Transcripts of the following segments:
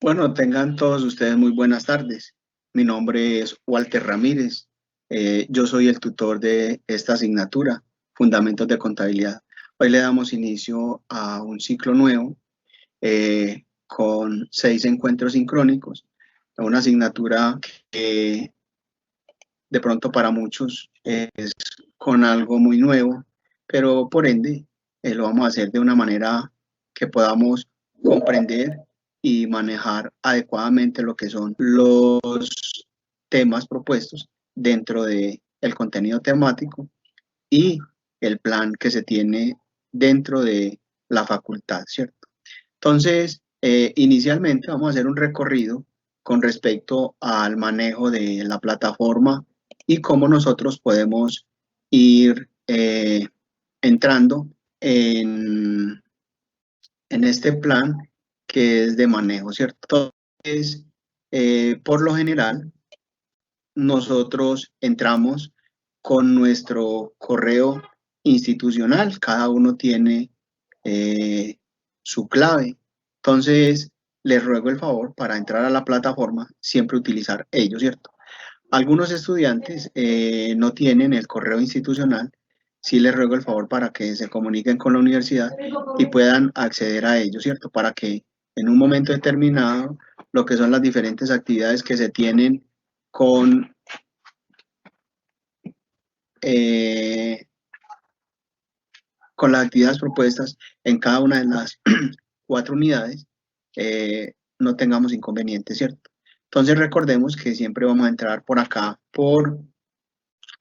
Bueno, tengan todos ustedes muy buenas tardes. Mi nombre es Walter Ramírez. Yo soy el tutor de esta asignatura, Fundamentos de Contabilidad. Hoy le damos inicio a un ciclo nuevo con 6 encuentros sincrónicos, una asignatura que de pronto para muchos es con algo muy nuevo, pero por ende lo vamos a hacer de una manera que podamos comprender y manejar adecuadamente lo que son los temas propuestos dentro de el contenido temático y el plan que se tiene dentro de la facultad, ¿cierto? Entonces, inicialmente vamos a hacer un recorrido con respecto al manejo de la plataforma y cómo nosotros podemos ir entrando en, en este plan que es de manejo, ¿cierto? Entonces, por lo general, nosotros entramos con nuestro correo institucional, cada uno tiene eh, su clave. Entonces, les ruego el favor para entrar a la plataforma, siempre utilizar ellos, ¿cierto? Algunos estudiantes no tienen el correo institucional, sí les ruego el favor para que se comuniquen con la universidad y puedan acceder a ellos, ¿cierto? Para que en un momento determinado lo que son las diferentes actividades que se tienen con eh, con las actividades propuestas en cada una de las 4 unidades, no tengamos inconvenientes, ¿cierto? Entonces recordemos que siempre vamos a entrar por acá, por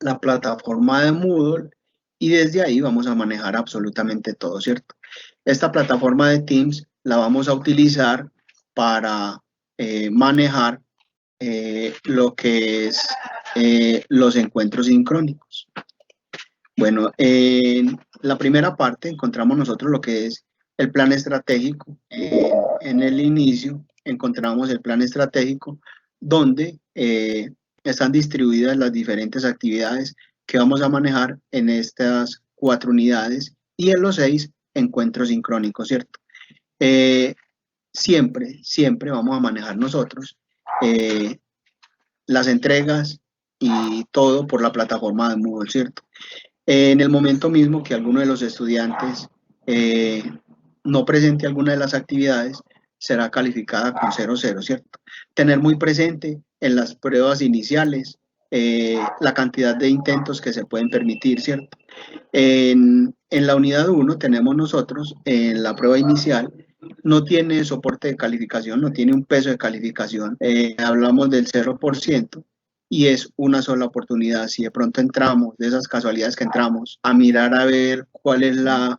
la plataforma de Moodle, y desde ahí vamos a manejar absolutamente todo, ¿cierto? Esta plataforma de Teams la vamos a utilizar para manejar lo que es los encuentros sincrónicos. Bueno, en la primera parte encontramos nosotros lo que es el plan estratégico. En el inicio encontramos el plan estratégico donde están distribuidas las diferentes actividades que vamos a manejar en estas 4 unidades y en los 6 encuentros sincrónicos, ¿cierto? Eh, siempre vamos a manejar nosotros eh, las entregas y todo por la plataforma de Moodle, ¿cierto? En el momento mismo que alguno de los estudiantes eh, no presente alguna de las actividades, será calificada con 0,0, ¿cierto? Tener muy presente en las pruebas iniciales la cantidad de intentos que se pueden permitir, ¿cierto? En la unidad 1 tenemos nosotros, en la prueba inicial, no tiene soporte de calificación, no tiene un peso de calificación, hablamos del 0% y es una sola oportunidad. Si de pronto entramos, de esas casualidades que entramos, a mirar a ver cuál es la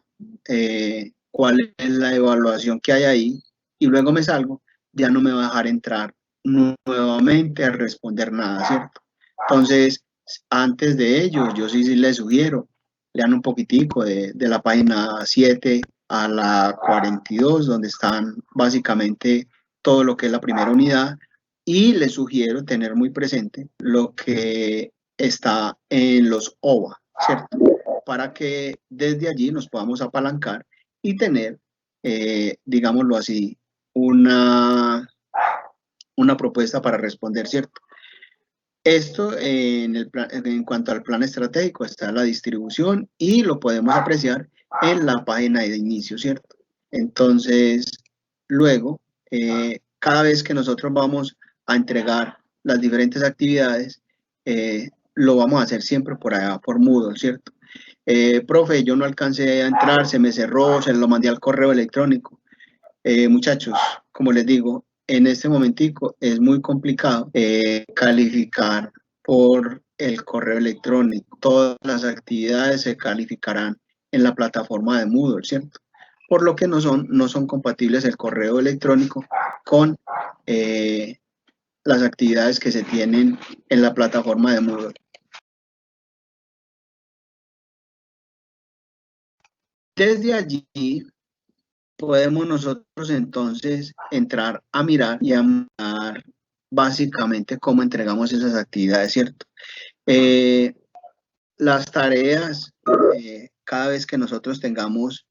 evaluación que hay ahí y luego me salgo, ya no me va a dejar entrar nuevamente a responder nada, ¿cierto? Entonces, antes de ello, yo sí les sugiero, lean un poquitico de la página 7 a la 42, donde están básicamente todo lo que es la primera unidad, y les sugiero tener muy presente lo que está en los OVA, ¿cierto? Para que desde allí nos podamos apalancar y tener, digámoslo así, una propuesta para responder, ¿cierto? Esto en cuanto al plan estratégico está la distribución y lo podemos apreciar en la página de inicio, ¿cierto? Entonces, luego, cada vez que nosotros vamos a entregar las diferentes actividades, lo vamos a hacer siempre por allá, por Moodle, ¿cierto? Profe, yo no alcancé a entrar, se me cerró, se lo mandé al correo electrónico. Muchachos, como les digo, en este momentico es muy complicado calificar por el correo electrónico. Todas las actividades se calificarán en la plataforma de Moodle, ¿cierto? Por lo que no son compatibles el correo electrónico con eh, las actividades que se tienen en la plataforma de Moodle. Desde allí podemos nosotros entonces entrar a mirar y a mirar básicamente cómo entregamos esas actividades, ¿cierto? Eh, las tareas, cada vez que nosotros tengamos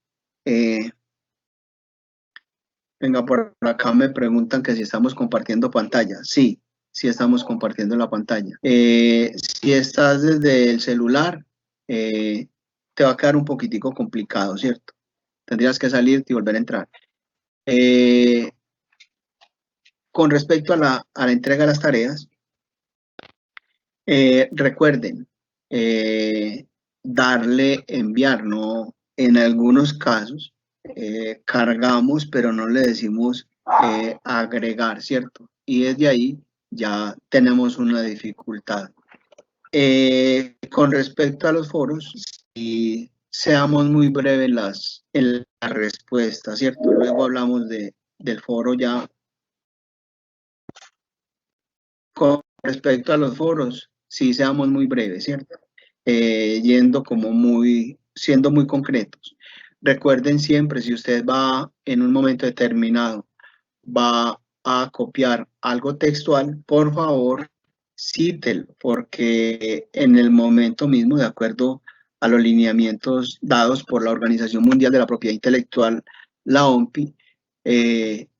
Venga, por acá me preguntan que si estamos compartiendo pantalla. Sí, sí estamos compartiendo la pantalla. Si estás desde el celular, te va a quedar un poquitico complicado, ¿cierto? Tendrías que salirte y volver a entrar. Con respecto a la entrega de las tareas, recuerden, darle enviar, ¿no? En algunos casos cargamos, pero no le decimos agregar, ¿cierto? Y desde ahí ya tenemos una dificultad. Con respecto a los foros, si seamos muy breves en la respuesta, ¿cierto? Luego hablamos del foro ya. Con respecto a los foros, sí seamos muy breves, ¿cierto? Siendo muy concretos. Recuerden siempre, si usted va en un momento determinado, va a copiar algo textual, por favor, cítelo, porque en el momento mismo, de acuerdo a los lineamientos dados por la Organización Mundial de la Propiedad Intelectual, la OMPI,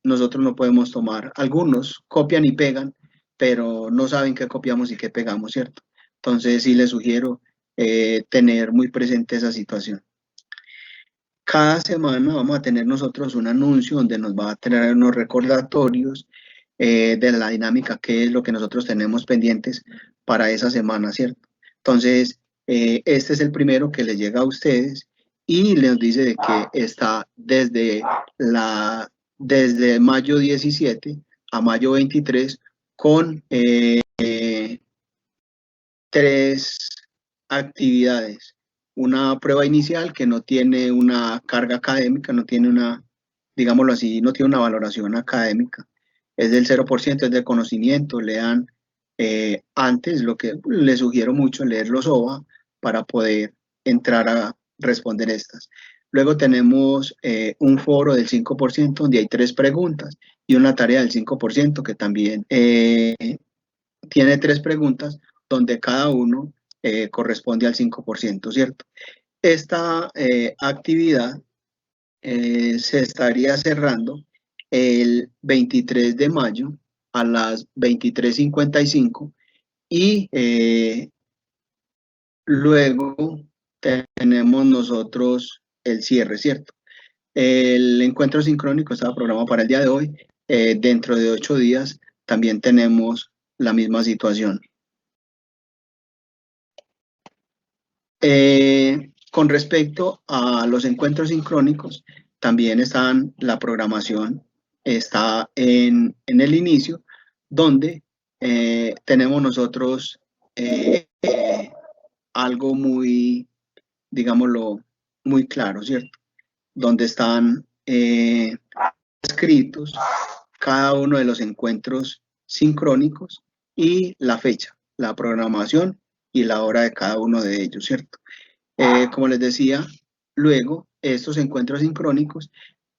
nosotros no podemos tomar. Algunos copian y pegan, pero no saben qué copiamos y qué pegamos, ¿cierto? Entonces sí les sugiero tener muy presente esa situación. Cada semana vamos a tener nosotros un anuncio donde nos va a tener unos recordatorios de la dinámica, que es lo que nosotros tenemos pendientes para esa semana, ¿cierto? Entonces, este es el primero que les llega a ustedes y les dice de que está desde mayo 17 a mayo 23 con 3 actividades. Una prueba inicial que no tiene una carga académica, no tiene una, digámoslo así, no tiene una valoración académica. Es del 0%, es de conocimiento. Lean antes, lo que les sugiero mucho, leer los OVA para poder entrar a responder estas. Luego tenemos un foro del 5% donde hay 3 preguntas y una tarea del 5% que también tiene 3 preguntas donde cada uno corresponde al 5%, ¿cierto? Esta actividad se estaría cerrando el 23 de mayo a las 23:55 y luego tenemos nosotros el cierre, ¿cierto? El encuentro sincrónico estaba programado para el día de hoy. Dentro de 8 días también tenemos la misma situación. Con respecto a los encuentros sincrónicos, también la programación está en el inicio, donde tenemos nosotros algo muy, digámoslo, muy claro, ¿cierto? Donde están escritos cada uno de los encuentros sincrónicos y la fecha, la programación y la hora de cada uno de ellos, ¿cierto? Como les decía, luego estos encuentros sincrónicos,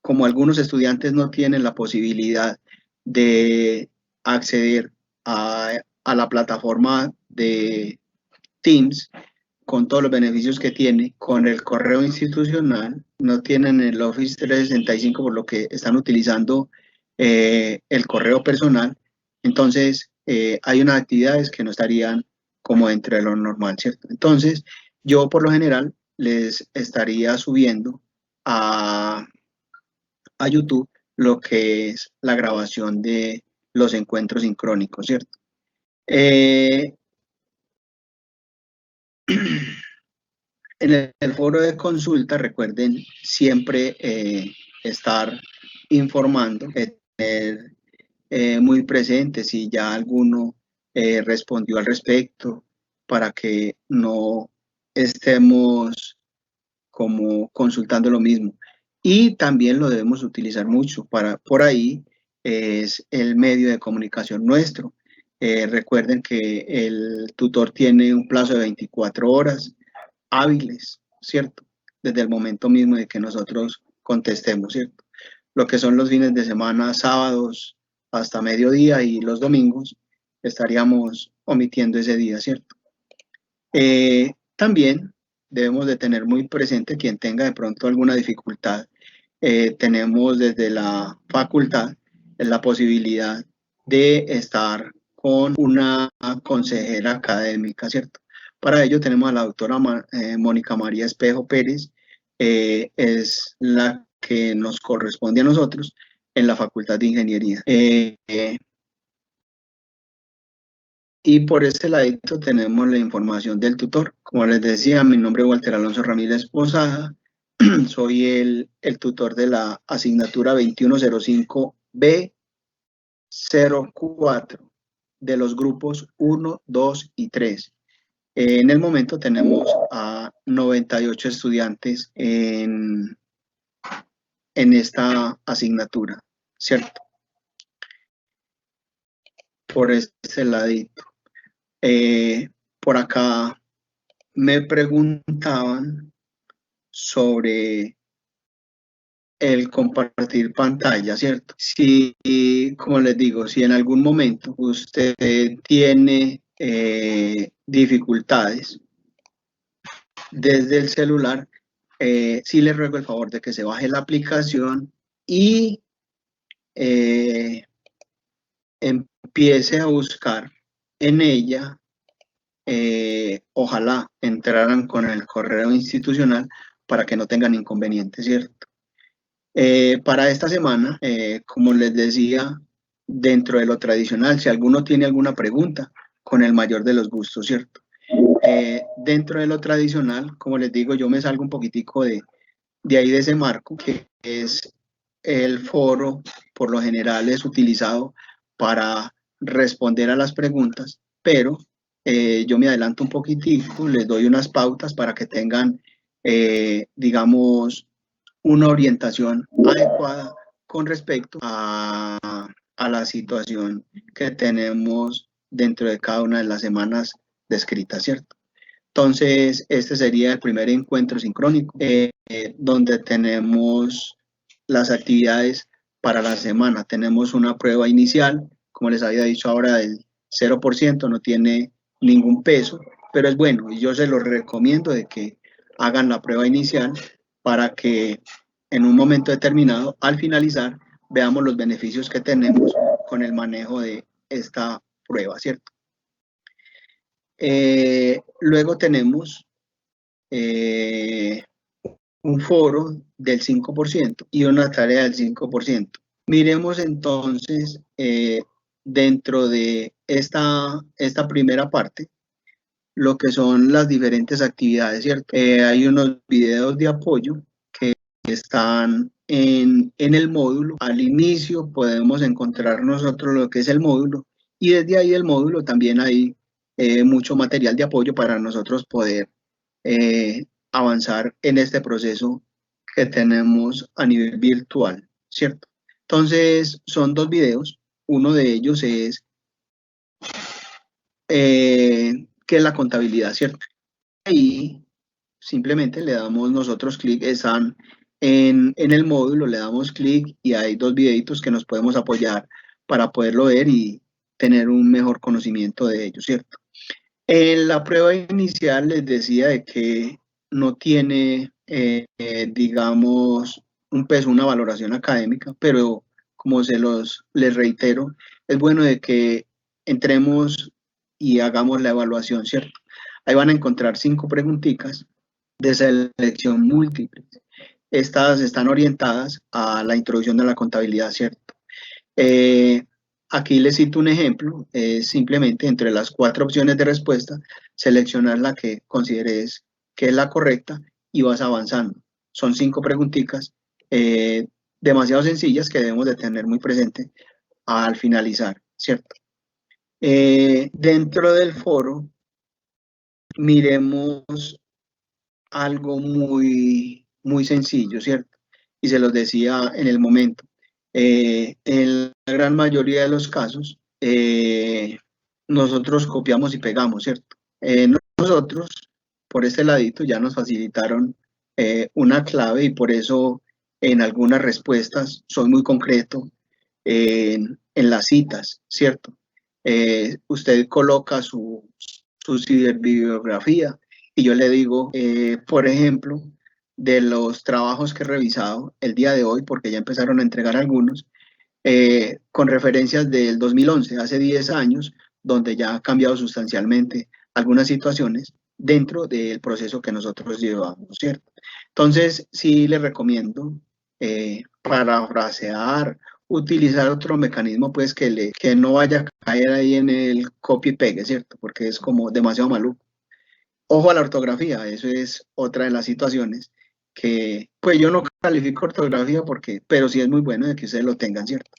como algunos estudiantes no tienen la posibilidad de acceder a la plataforma de Teams con todos los beneficios que tiene, con el correo institucional, no tienen el Office 365 por lo que están utilizando el correo personal, entonces hay unas actividades que no estarían como dentro de lo normal, ¿cierto? Entonces, yo por lo general les estaría subiendo a YouTube lo que es la grabación de los encuentros sincrónicos, ¿cierto? En el foro de consulta, recuerden siempre estar informando, tener muy presente si ya alguno respondió al respecto, para que no estemos como consultando lo mismo. Y también lo debemos utilizar mucho por ahí es el medio de comunicación nuestro. Recuerden que el tutor tiene un plazo de 24 horas hábiles, ¿cierto? Desde el momento mismo de que nosotros contestemos, ¿cierto? Lo que son los fines de semana, sábados hasta mediodía y los domingos, estaríamos omitiendo ese día, ¿cierto? También debemos de tener muy presente quien tenga de pronto alguna dificultad tenemos desde la facultad la posibilidad de estar con una consejera académica, ¿cierto? Para ello tenemos a la doctora Mónica María Espejo Pérez, es la que nos corresponde a nosotros en la Facultad de Ingeniería. Y por este ladito tenemos la información del tutor. Como les decía, mi nombre es Walter Alonso Ramírez Posada. Soy el tutor de la asignatura 2105B04 de los grupos 1, 2 y 3. En el momento tenemos a 98 estudiantes en esta asignatura, ¿cierto? Por este ladito. Por acá me preguntaban sobre el compartir pantalla, ¿cierto? Si, como les digo, si en algún momento usted tiene dificultades desde el celular, sí le ruego el favor de que se baje la aplicación y empiece a buscar en ella, ojalá entraran con el correo institucional para que no tengan inconvenientes, ¿cierto? Para esta semana, como les decía, dentro de lo tradicional, si alguno tiene alguna pregunta, con el mayor de los gustos, ¿cierto? Dentro de lo tradicional, como les digo, yo me salgo un poquitico de ahí de ese marco, que es el foro, por lo general es utilizado para responder a las preguntas, pero yo me adelanto un poquitico, les doy unas pautas para que tengan, digamos, una orientación adecuada con respecto a la situación que tenemos dentro de cada una de las semanas descritas, ¿cierto? Entonces, este sería el primer encuentro sincrónico, donde tenemos las actividades para la semana. Tenemos una prueba inicial, como les había dicho ahora, del 0%, no tiene ningún peso, pero es bueno y yo se los recomiendo de que hagan la prueba inicial para que en un momento determinado, al finalizar, veamos los beneficios que tenemos con el manejo de esta prueba, ¿cierto? Luego tenemos un foro del 5% y una tarea del 5%. Miremos entonces dentro de esta primera parte lo que son las diferentes actividades, ¿cierto? Hay unos videos de apoyo que están en el módulo. Al inicio podemos encontrar nosotros lo que es el módulo y desde ahí el módulo también hay mucho material de apoyo para nosotros poder avanzar en este proceso que tenemos a nivel virtual, ¿cierto? Entonces, son dos videos. Uno de ellos es qué es la contabilidad, ¿cierto? Y simplemente le damos nosotros clic, están en el módulo, le damos clic y hay dos videitos que nos podemos apoyar para poderlo ver y tener un mejor conocimiento de ello, ¿cierto? En la prueba inicial les decía de que no tiene, digamos, un peso, una valoración académica, pero como les reitero, es bueno de que entremos y hagamos la evaluación, ¿cierto? Ahí van a encontrar 5 preguntitas de selección múltiple. Estas están orientadas a la introducción de la contabilidad, ¿cierto? Aquí les cito un ejemplo, simplemente entre las 4 opciones de respuesta, seleccionar la que consideres que es la correcta y vas avanzando. Son 5 preguntitas demasiado sencillas que debemos de tener muy presente al finalizar, ¿cierto? Dentro del foro, miremos algo muy, muy sencillo, ¿cierto? Y se los decía en el momento. En la gran mayoría de los casos, nosotros copiamos y pegamos, ¿cierto? Nosotros, por este ladito, ya nos facilitaron una clave y por eso en algunas respuestas soy muy concreto en las citas, ¿cierto? Usted coloca su ciberbibliografía y yo le digo, por ejemplo, de los trabajos que he revisado el día de hoy, porque ya empezaron a entregar algunos, con referencias del 2011, hace 10 años, donde ya ha cambiado sustancialmente algunas situaciones dentro del proceso que nosotros llevamos, ¿cierto? Entonces, sí les recomiendo parafrasear, utilizar otro mecanismo, pues que no vaya a caer ahí en el copy-pegue, ¿cierto? Porque es como demasiado maluco. Ojo a la ortografía, eso es otra de las situaciones que, pues yo no califico ortografía pero sí es muy bueno de que ustedes lo tengan, ¿cierto?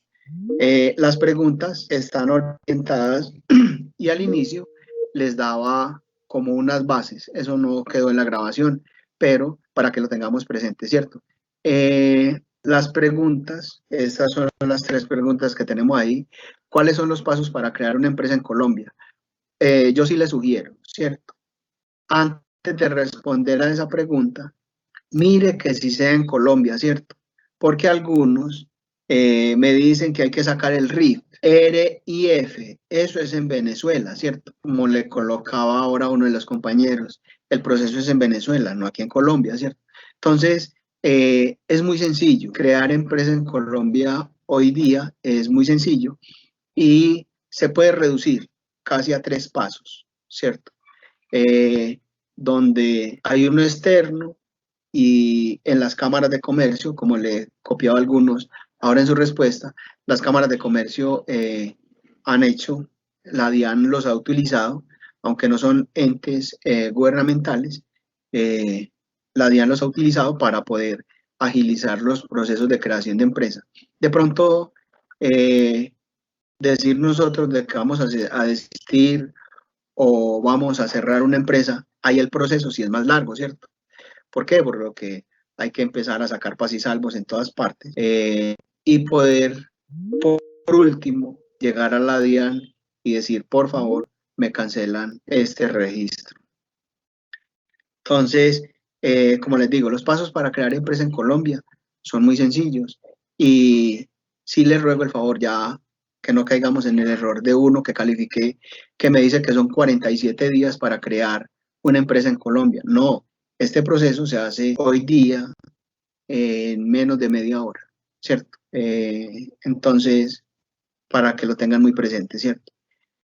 Las preguntas están orientadas y al inicio les daba como unas bases, eso no quedó en la grabación, pero para que lo tengamos presente, ¿cierto? Las preguntas, estas son las 3 preguntas que tenemos ahí. ¿Cuáles son los pasos para crear una empresa en Colombia? Yo sí les sugiero, ¿cierto? Antes de responder a esa pregunta, mire que sí sea en Colombia, ¿cierto? Porque algunos me dicen que hay que sacar el RIF, R-I-F, eso es en Venezuela, ¿cierto? Como le colocaba ahora uno de los compañeros, el proceso es en Venezuela, no aquí en Colombia, ¿cierto? Entonces, es muy sencillo, crear empresa en Colombia hoy día es muy sencillo y se puede reducir casi a 3 pasos, ¿cierto? Donde hay uno externo y en las cámaras de comercio, como le copiaba a algunos ahora en su respuesta, las cámaras de comercio han hecho, la DIAN los ha utilizado, aunque no son entes gubernamentales, la DIAN los ha utilizado para poder agilizar los procesos de creación de empresa. De pronto, decir nosotros de que vamos a desistir o vamos a cerrar una empresa, ahí el proceso sí es más largo, ¿cierto? ¿Por qué? Por lo que hay que empezar a sacar pas y salvos en todas partes y poder, por último, llegar a la DIAN y decir, por favor, me cancelan este registro. Entonces, como les digo, los pasos para crear empresa en Colombia son muy sencillos y sí les ruego el favor ya que no caigamos en el error de uno que califiqué, que me dice que son 47 días para crear una empresa en Colombia. No, este proceso se hace hoy día en menos de media hora, ¿cierto? Entonces, para que lo tengan muy presente, ¿cierto?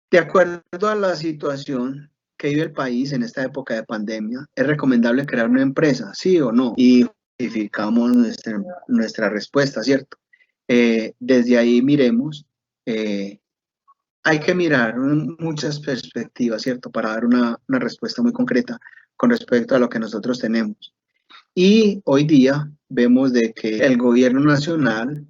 De acuerdo a la situación que vive el país en esta época de pandemia, ¿es recomendable crear una empresa, sí o no? Y justificamos nuestra respuesta, ¿cierto? Desde ahí miremos, hay que mirar muchas perspectivas, ¿cierto? Para dar una respuesta muy concreta con respecto a lo que nosotros tenemos. Y hoy día vemos de que el gobierno nacional,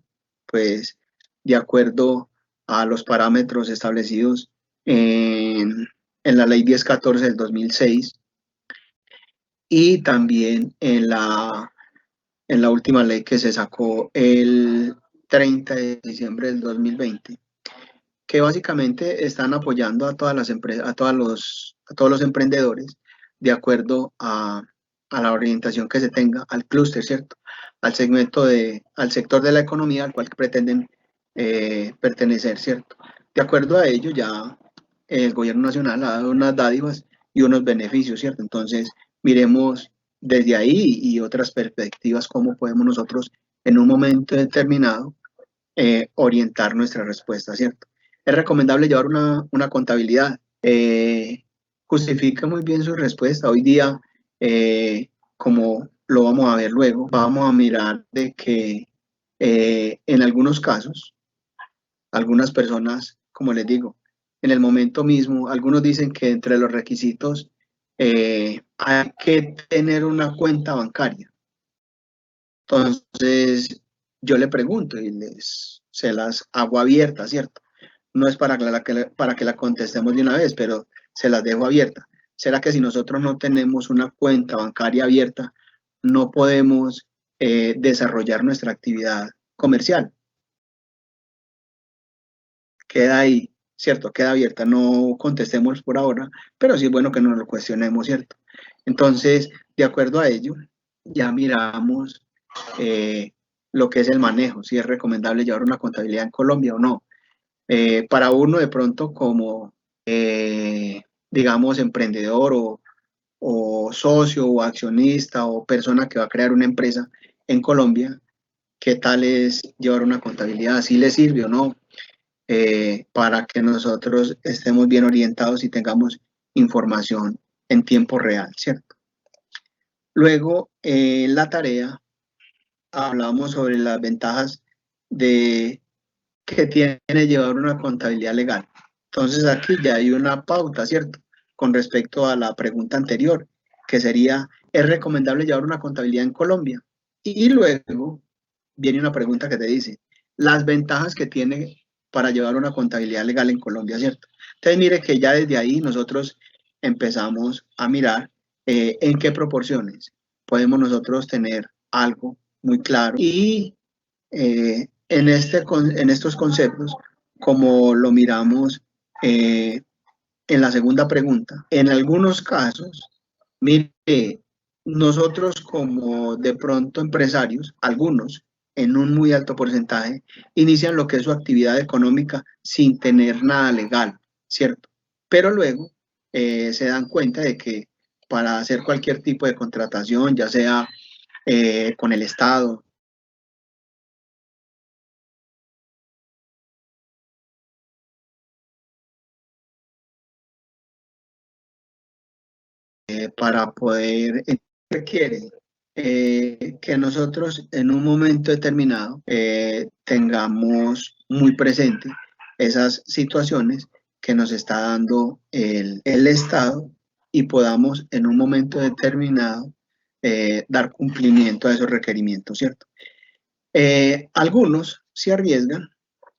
pues, de acuerdo a los parámetros establecidos en la ley 1014 del 2006 y también en la última ley que se sacó el 30 de diciembre del 2020, que básicamente están apoyando a todas las empresas, a todos los emprendedores de acuerdo a la orientación que se tenga, al clúster, ¿cierto? Al sector de la economía al cual pretenden pertenecer, ¿cierto? De acuerdo a ello, ya el gobierno nacional ha dado unas dádivas y unos beneficios, ¿cierto? Entonces, miremos desde ahí y otras perspectivas cómo podemos nosotros en un momento determinado orientar nuestra respuesta, ¿cierto? Es recomendable llevar una contabilidad. Justifica muy bien su respuesta. Hoy día, como lo vamos a ver luego, vamos a mirar de que en algunos casos, algunas personas, como les digo, en el momento mismo, algunos dicen que entre los requisitos hay que tener una cuenta bancaria. Entonces, yo le pregunto y se las hago abiertas, ¿cierto? No es para que la contestemos de una vez, pero se las dejo abierta. ¿Será que si nosotros no tenemos una cuenta bancaria abierta, no podemos desarrollar nuestra actividad comercial? Queda ahí, ¿cierto? Queda abierta. No contestemos por ahora, pero sí es bueno que nos lo cuestionemos, ¿cierto? Entonces, de acuerdo a ello, ya miramos lo que es el manejo, si es recomendable llevar una contabilidad en Colombia o no. Para uno de pronto como, digamos, emprendedor o socio o accionista o persona que va a crear una empresa en Colombia, ¿qué tal es llevar una contabilidad? ¿Sí le sirve o no? Para que nosotros estemos bien orientados y tengamos información en tiempo real, ¿cierto? Luego, en la tarea, hablamos sobre las ventajas de que tiene llevar una contabilidad legal. Entonces aquí ya hay una pauta, ¿cierto? Con respecto a la pregunta anterior, que sería, ¿es recomendable llevar una contabilidad en Colombia? Y luego viene una pregunta que te dice, las ventajas que tiene para llevar una contabilidad legal en Colombia, ¿cierto? Entonces mire que ya desde ahí nosotros empezamos a mirar en qué proporciones podemos nosotros tener algo muy claro y en estos conceptos, como lo miramos en la segunda pregunta, en algunos casos, mire, nosotros como de pronto empresarios, algunos en un muy alto porcentaje, inician lo que es su actividad económica sin tener nada legal, ¿cierto? Pero luego se dan cuenta de que para hacer cualquier tipo de contratación, ya sea con el Estado, para poder, requiere que nosotros en un momento determinado tengamos muy presente esas situaciones que nos está dando el Estado y podamos en un momento determinado dar cumplimiento a esos requerimientos, ¿cierto? Algunos se arriesgan,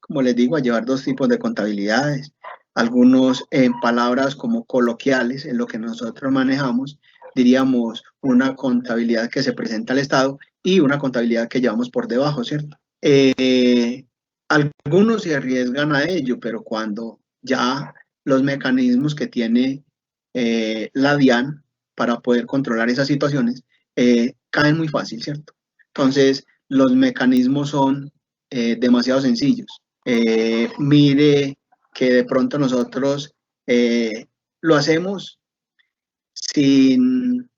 como les digo, a llevar dos tipos de contabilidades, algunos en palabras como coloquiales, en lo que nosotros manejamos, diríamos una contabilidad que se presenta al Estado y una contabilidad que llevamos por debajo, ¿cierto? Algunos se arriesgan a ello, pero cuando ya los mecanismos que tiene la DIAN para poder controlar esas situaciones caen muy fácil, ¿cierto? Entonces, los mecanismos son demasiado sencillos. Mire que de pronto nosotros lo hacemos sin,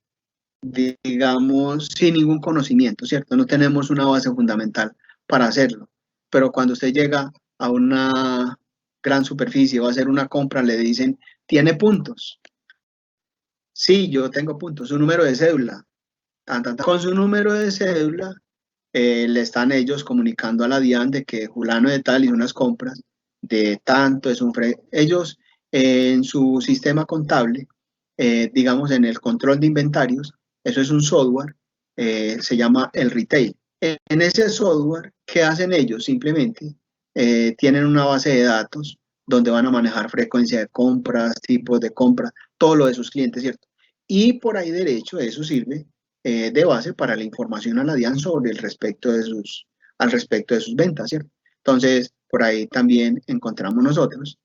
digamos, sin ningún conocimiento, ¿cierto? No tenemos una base fundamental para hacerlo. Pero cuando usted llega a una gran superficie, va a hacer una compra, le dicen, ¿tiene puntos? Sí, yo tengo puntos, su número de cédula. Con su número de cédula le están ellos comunicando a la DIAN de que fulano de tal hizo unas compras de tanto, ellos en su sistema contable, digamos en el control de inventarios, eso es un software, se llama el retail. En ese software, ¿qué hacen ellos? Simplemente tienen una base de datos donde van a manejar frecuencia de compras, tipos de compras, todo lo de sus clientes, ¿cierto? Y por ahí derecho eso sirve de base para la información a la DIAN sobre al respecto de sus ventas, ¿cierto? Entonces, por ahí también encontramos nosotros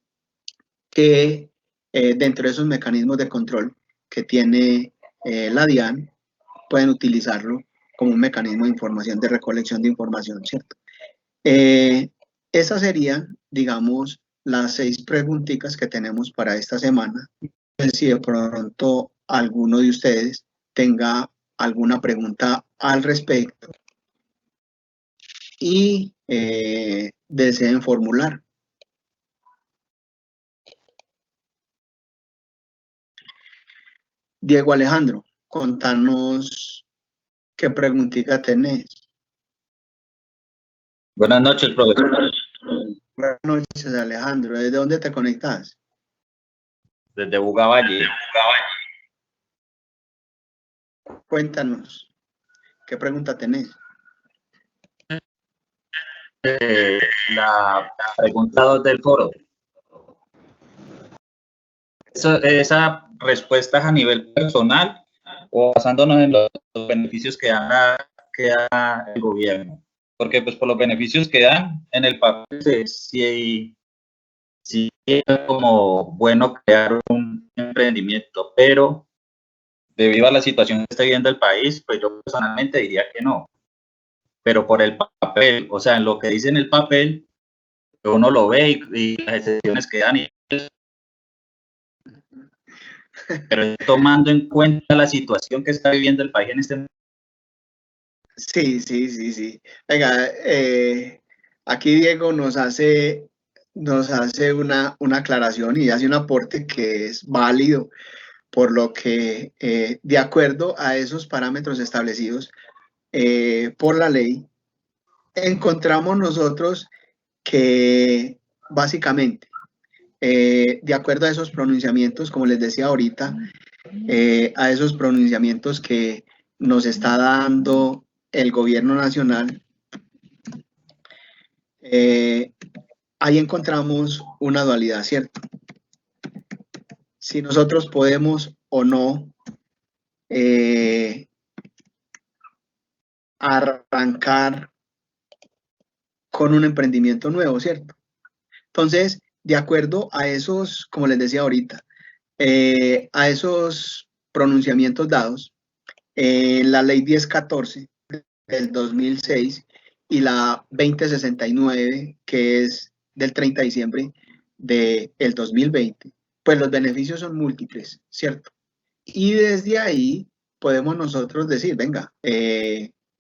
que dentro de esos mecanismos de control que tiene la DIAN, pueden utilizarlo como un mecanismo de información, de recolección de información, ¿cierto? Esas serían, digamos, las 6 preguntitas que tenemos para esta semana. Si de pronto alguno de ustedes tenga alguna pregunta al respecto y deseen formular. Diego Alejandro, contanos qué preguntita tenés. Buenas noches, profesor. Buenas noches, Alejandro. ¿Desde dónde te conectas? Desde Buga-Valle. Cuéntanos, ¿qué pregunta tenés? La pregunta 2 del foro. Esa respuesta es a nivel personal o basándonos en los beneficios que da el gobierno. Porque pues por los beneficios que dan en el papel sí es como bueno crear un emprendimiento, pero debido a la situación que está viviendo el país, pues yo personalmente diría que no. Pero por el papel, o sea, en lo que dice en el papel, uno lo ve y las excepciones que dan. pero tomando en cuenta la situación que está viviendo el país en este momento. Sí. Venga, aquí Diego nos hace una aclaración y hace un aporte que es válido, por lo que, de acuerdo a esos parámetros establecidos por la ley, encontramos nosotros que básicamente, de acuerdo a esos pronunciamientos, como les decía ahorita, a esos pronunciamientos que nos está dando el gobierno nacional, ahí encontramos una dualidad, ¿cierto? Si nosotros podemos o no arrancar con un emprendimiento nuevo, ¿cierto? Entonces, de acuerdo a esos, como les decía ahorita, a esos pronunciamientos dados, la ley 1014 del 2006 y la 2069, que es del 30 de diciembre del 2020, pues los beneficios son múltiples, ¿cierto? Y desde ahí podemos nosotros decir, venga,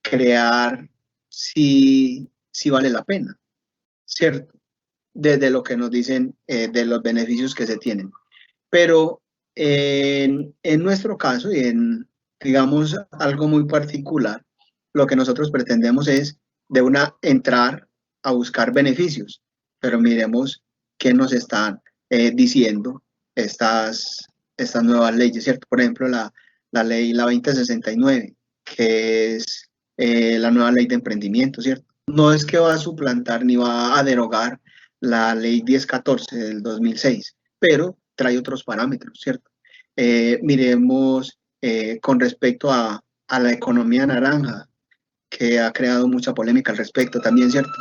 crear si vale la pena, ¿cierto? Desde lo que nos dicen de los beneficios que se tienen. Pero en nuestro caso y en, digamos, algo muy particular, lo que nosotros pretendemos es de una entrar a buscar beneficios, pero miremos qué nos están diciendo estas nuevas leyes, ¿cierto? Por ejemplo, la ley, la 2069, que es la nueva ley de emprendimiento, ¿cierto? No es que va a suplantar ni va a derogar la ley 1014 del 2006, pero trae otros parámetros, ¿cierto? Miremos con respecto a la economía naranja, que ha creado mucha polémica al respecto también, ¿cierto?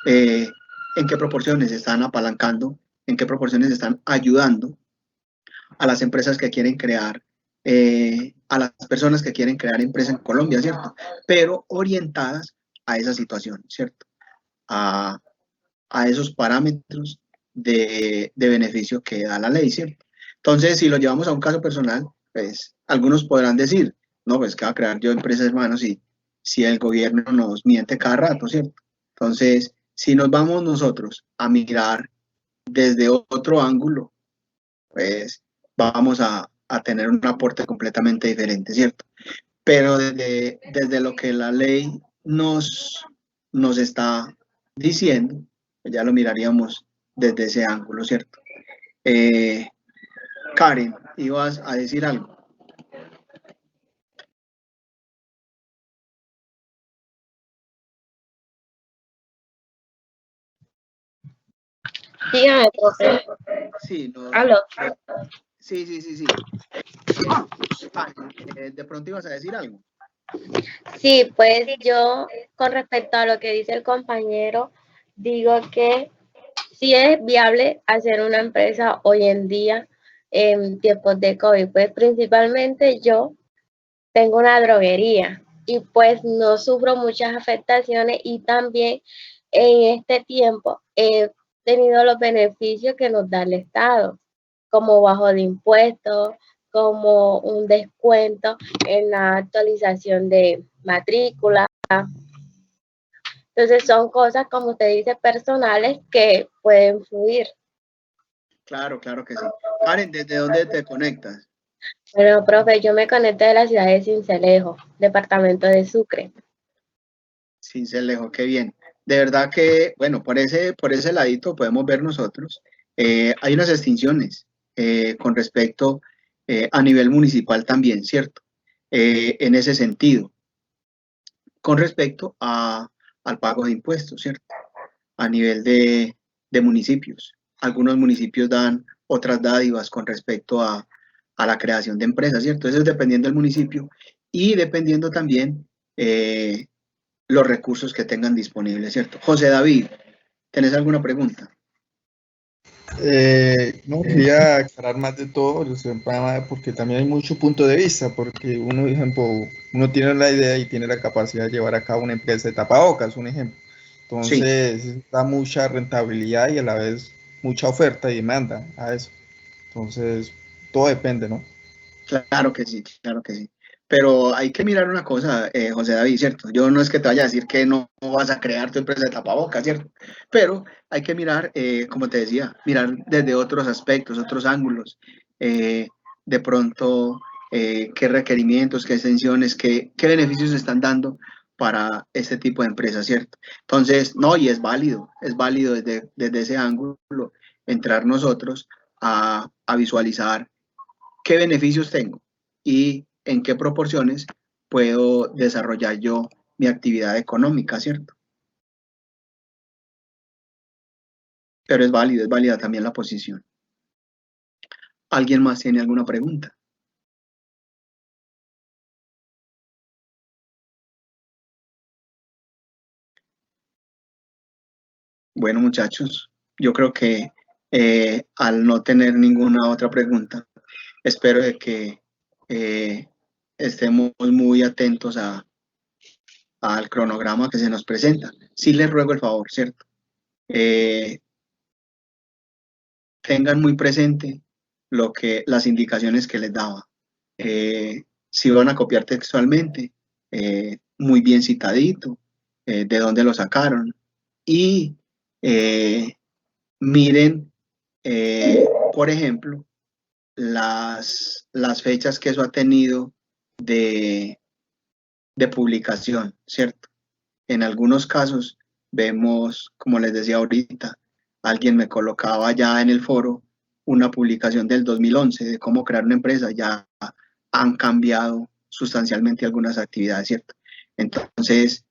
En qué proporciones están apalancando, en qué proporciones están ayudando a las empresas que quieren crear, a las personas que quieren crear empresas en Colombia, ¿cierto? Pero orientadas a esa situación, ¿cierto? A esos parámetros de beneficio que da la ley, ¿cierto? Entonces, si lo llevamos a un caso personal, pues algunos podrán decir, no, pues que va a crear yo empresas, hermanos, si el gobierno nos miente cada rato, ¿cierto? Entonces, si nos vamos nosotros a mirar desde otro ángulo, pues vamos a tener un aporte completamente diferente, ¿cierto? Pero desde lo que la ley nos está diciendo, ya lo miraríamos desde ese ángulo, ¿cierto? Karen, ibas a decir algo. Dígame, profe. Sí, no, ¿Aló? sí. De pronto ibas a decir algo. Sí, pues yo con respecto a lo que dice el compañero, digo que sí es viable hacer una empresa hoy en día en tiempos de COVID. Pues principalmente yo tengo una droguería y pues no sufro muchas afectaciones y también en este tiempo he tenido los beneficios que nos da el Estado, como bajo de impuestos, como un descuento en la actualización de matrícula. Entonces son cosas, como usted dice, personales que pueden fluir. Claro que sí. Karen, ¿desde dónde te conectas? Bueno, profe, yo me conecto de la ciudad de Sincelejo, departamento de Sucre. Sincelejo, qué bien. De verdad que, bueno, por ese ladito podemos ver nosotros. Hay unas extinciones con respecto a nivel municipal también, ¿cierto? En ese sentido, con respecto al pago de impuestos, ¿cierto? A nivel de municipios. Algunos municipios dan otras dádivas con respecto a la creación de empresas, ¿cierto? Eso es dependiendo del municipio y dependiendo también los recursos que tengan disponibles, ¿cierto? José David, ¿tenés alguna pregunta? No, quería aclarar más de todo, porque también hay mucho punto de vista, porque uno, por ejemplo, uno tiene la idea y tiene la capacidad de llevar a cabo una empresa de tapabocas, un ejemplo. Sí, Entonces, da mucha rentabilidad y a la vez mucha oferta y demanda a eso. Entonces, todo depende, ¿no? Claro que sí, claro que sí. Pero hay que mirar una cosa, José David, ¿cierto? Yo no es que te vaya a decir que no vas a crear tu empresa de tapabocas, ¿cierto? Pero hay que mirar, como te decía, mirar desde otros aspectos, otros ángulos. De pronto, qué requerimientos, qué extensiones, qué beneficios se están dando para este tipo de empresas, ¿cierto? Entonces, no, y es válido desde ese ángulo entrar nosotros a visualizar qué beneficios tengo y en qué proporciones puedo desarrollar yo mi actividad económica, ¿cierto? Pero es válida también la posición. ¿Alguien más tiene alguna pregunta? Bueno, muchachos, yo creo que al no tener ninguna otra pregunta, espero de que estemos muy atentos al cronograma que se nos presenta. Sí les ruego el favor, ¿cierto? Tengan muy presente las indicaciones que les daba. Si van a copiar textualmente, muy bien citadito, de dónde lo sacaron. Y miren, por ejemplo, las fechas que eso ha tenido de publicación, ¿cierto? En algunos casos vemos, como les decía ahorita, alguien me colocaba ya en el foro una publicación del 2011 de cómo crear una empresa, ya han cambiado sustancialmente algunas actividades, ¿cierto? Entonces,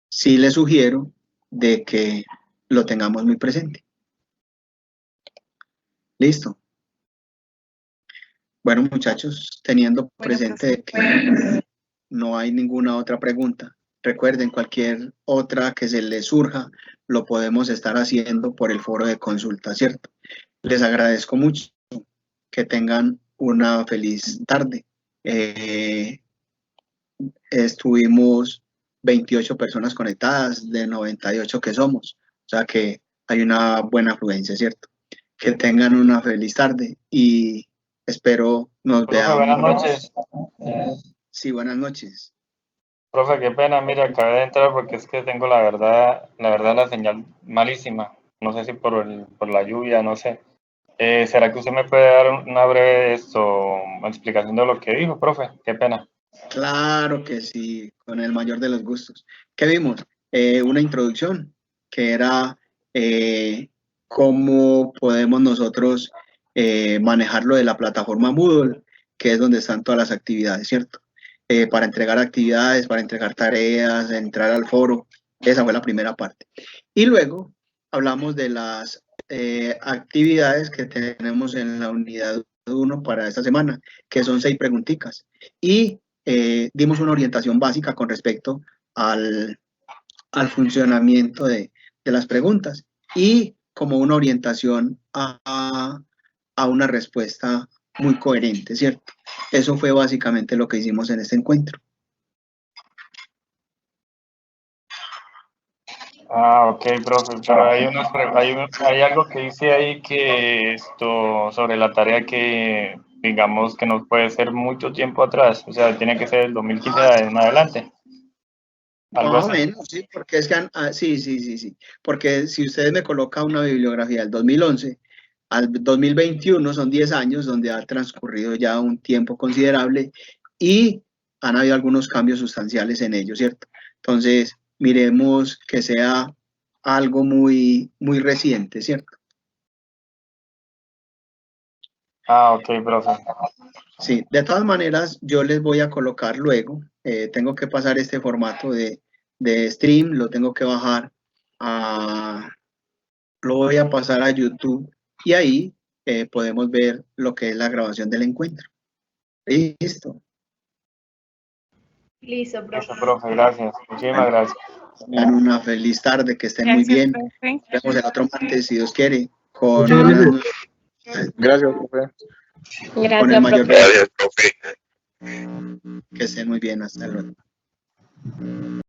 sí les sugiero de que lo tengamos muy presente. ¿Listo? Bueno, muchachos, teniendo presente que no hay ninguna otra pregunta, recuerden, cualquier otra que se les surja, lo podemos estar haciendo por el foro de consulta, ¿cierto? Les agradezco mucho, que tengan una feliz tarde. Estuvimos 28 personas conectadas de 98 que somos, o sea que hay una buena afluencia, ¿cierto? Que tengan una feliz tarde y espero nos Profe, veamos. buenas noches. Sí, buenas noches. Profe, qué pena, mira, acabé de entrar porque es que tengo la señal malísima. No sé si por la lluvia, no sé. ¿Será que usted me puede dar una breve explicación de lo que dijo, profe? Qué pena. Claro que sí, con el mayor de los gustos. ¿Qué vimos? Una introducción que era cómo podemos nosotros manejarlo de la plataforma Moodle, que es donde están todas las actividades, ¿cierto? Para entregar actividades, para entregar tareas, entrar al foro. Esa fue la primera parte. Y luego hablamos de las actividades que tenemos en la unidad 1 para esta semana, que son 6 preguntitas. Y dimos una orientación básica con respecto al funcionamiento de las preguntas y como una orientación a una respuesta muy coherente, ¿cierto? Eso fue básicamente lo que hicimos en este encuentro. Ah, ok, profe, pero hay algo que dice ahí que sobre la tarea que, digamos, que no puede ser mucho tiempo atrás, o sea, tiene que ser el 2015 en adelante. Algo Más o así. menos, sí, porque es que, sí, porque si ustedes me colocan una bibliografía del 2011 al 2021 son 10 años donde ha transcurrido ya un tiempo considerable y han habido algunos cambios sustanciales en ello, ¿cierto? Entonces, miremos que sea algo muy, muy reciente, ¿cierto? Ah, ok, profe. Sí, de todas maneras, yo les voy a colocar luego, tengo que pasar este formato de stream, lo tengo que bajar lo voy a pasar a YouTube y ahí podemos ver lo que es la grabación del encuentro. Listo. Listo, profe. Listo, profe, gracias. Muchísimas gracias. Tengan una feliz tarde, que estén muy bien. Profe. Nos vemos el otro martes, si Dios quiere, con Gracias, profe. con el mayor Gracias, de profe. que estén muy bien. Hasta luego.